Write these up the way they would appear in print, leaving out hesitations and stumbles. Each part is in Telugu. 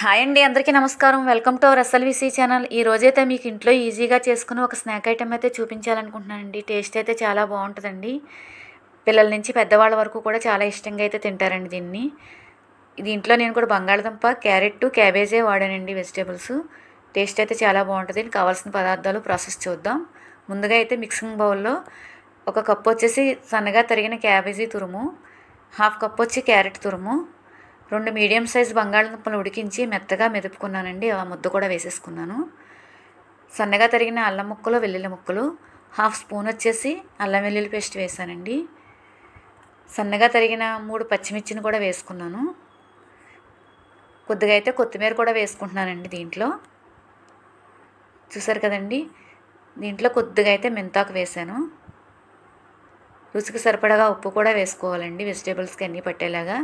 హాయ్ అండి, అందరికీ నమస్కారం. Welcome to our SLVC channel. ఈ రోజైతే మీకు ఇంట్లో ఈజీగా చేసుకుని ఒక స్నాక్ ఐటెం అయితే చూపించాలనుకుంటున్నానండి. టేస్ట్ అయితే చాలా బాగుంటుందండి. పిల్లల నుంచి పెద్దవాళ్ళ వరకు కూడా చాలా ఇష్టంగా అయితే తింటారండి దీన్ని. దీంట్లో నేను కూడా బంగాళదుంప, క్యారెట్, క్యాబేజే వాడానండి వెజిటేబుల్స్. టేస్ట్ అయితే చాలా బాగుంటుంది. కావాల్సిన పదార్థాలు ప్రాసెస్ చూద్దాం. ముందుగా అయితే మిక్సింగ్ బౌల్లో ఒక కప్పు వచ్చేసి సన్నగా తరిగిన క్యాబేజీ తురుము, హాఫ్ కప్ వచ్చి క్యారెట్ తురుము, 2 మీడియం సైజ్ బంగాళదుంపలు ఉడికించి మెత్తగా మెదుపుకున్నానండి. ఆ ముద్ద కూడా వేసేసుకున్నాను. సన్నగా తరిగిన అల్లం ముక్కలు, వెల్లుల్లి ముక్కలు, హాఫ్ స్పూన్ వచ్చేసి అల్లం వెల్లుల్లి పేస్ట్ వేసానండి. సన్నగా తరిగిన 3 పచ్చిమిర్చిని కూడా వేసుకున్నాను. కొద్దిగా అయితే కొత్తిమీర కూడా వేసుకుంటున్నానండి దీంట్లో. చూసారు కదండి, దీంట్లో కొద్దిగా అయితే మెంతాకు వేసాను. రుచికి సరిపడగా ఉప్పు కూడా వేసుకోవాలండి, వెజిటేబుల్స్కి అన్నీ పట్టేలాగా.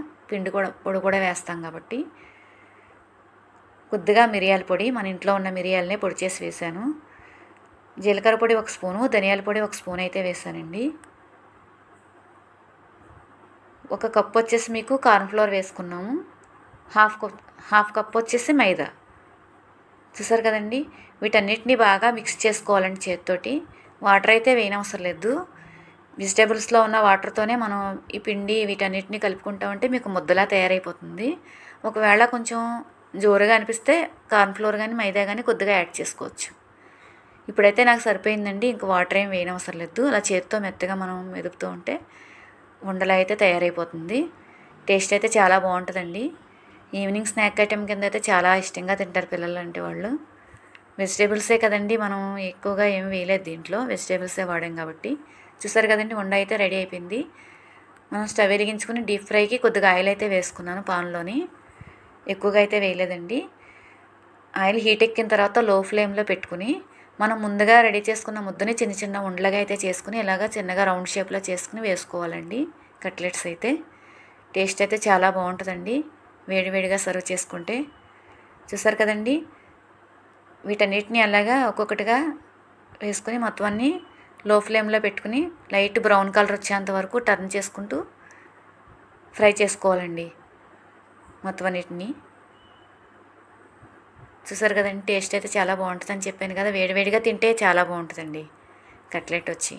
పొడి కూడా వేస్తాం కాబట్టి. కొద్దిగా మిరియాల పొడి, మన ఇంట్లో ఉన్న మిరియాలనే పొడి చేసి వేసాను. జీలకర్ర పొడి 1 స్పూను, ధనియాల పొడి 1 స్పూన్ అయితే వేసానండి. 1 కప్ వచ్చేసి మీకు కార్న్ఫ్లోర్ వేసుకున్నాము. హాఫ్ కప్ వచ్చేసి మైదా. చూసారు కదండి, వీటన్నిటిని బాగా మిక్స్ చేసుకోవాలండి చేతితోటి. వాటర్ అయితే వేయనవసరం లేదు. వెజిటేబుల్స్లో ఉన్న వాటర్తోనే మనం ఈ పిండి వీటన్నిటిని కలుపుకుంటామంటే మీకు ముద్దలా తయారైపోతుంది. ఒకవేళ కొంచెం జోరుగా అనిపిస్తే కార్న్ఫ్లోర్ కానీ మైదా కానీ కొద్దిగా యాడ్ చేసుకోవచ్చు. ఇప్పుడైతే నాకు సరిపోయిందండి, ఇంక వాటర్ ఏం వేయనవసరం లేదు. అలా చేతితో మెత్తగా మనం మెదుపుతూ ఉంటే ఉండలా అయితే తయారైపోతుంది. టేస్ట్ అయితే చాలా బాగుంటుందండి. ఈవినింగ్ స్నాక్ ఐటెం కింద అయితే చాలా ఇష్టంగా తింటారు పిల్లలు అంటే వాళ్ళు. వెజిటేబుల్సే కదండి, మనం ఎక్కువగా ఏం వేయలేదు దీంట్లో, వెజిటేబుల్సే వాడాం కాబట్టి. చూసారు కదండి, ఉండ అయితే రెడీ అయిపోయింది. మనం స్టవ్ వెలిగించుకుని డీప్ ఫ్రైకి కొద్దిగా ఆయిల్ అయితే వేసుకున్నాను పాన్లోని. ఎక్కువగా అయితే వేయలేదండి. ఆయిల్ హీట్ ఎక్కిన తర్వాత లో ఫ్లేమ్లో పెట్టుకుని మనం ముందుగా రెడీ చేసుకున్న ముద్దని చిన్న చిన్న ఉండలుగా అయితే చేసుకుని ఇలాగ చిన్నగా రౌండ్ షేప్లో చేసుకుని వేసుకోవాలండి కట్లెట్స్ అయితే. టేస్ట్ అయితే చాలా బాగుంటుందండి వేడివేడిగా సర్వ్ చేసుకుంటే. చూసారు కదండి, వీటన్నిటిని అలాగా ఒక్కొక్కటిగా వేసుకుని మొత్తం అన్నీ లో ఫ్లేమ్లో పెట్టుకుని లైట్ బ్రౌన్ కలర్ వచ్చేంత వరకు టర్న్ చేసుకుంటూ ఫ్రై చేసుకోవాలండి మొత్తం అన్నిటిని. చూసారు కదండి, టేస్ట్ అయితే చాలా బాగుంటుందని చెప్పాను కదా. వేడివేడిగా తింటే చాలా బాగుంటుందండి కట్లెట్ వచ్చి.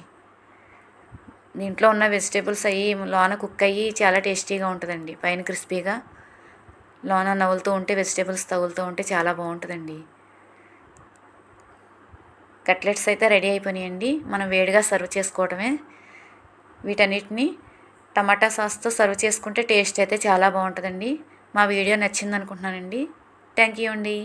దీంట్లో ఉన్న వెజిటేబుల్స్ అయ్యి లోన కుక్ అయ్యి చాలా టేస్టీగా ఉంటుందండి. పైన క్రిస్పీగా, లోన నవ్వులుతూ ఉంటే వెజిటేబుల్స్ తగులుతూ ఉంటే చాలా బాగుంటుందండి. కట్లెట్స్ అయితే రెడీ అయిపోయినాయండి. మనం వేడిగా సర్వ్ చేసుకోవడమే. వీటన్నిటిని టమాటా సాస్తో సర్వ్ చేసుకుంటే టేస్ట్ అయితే చాలా బాగుంటుందండి. మా వీడియో నచ్చింది అనుకుంటున్నానండి. థ్యాంక్ యూ అండి.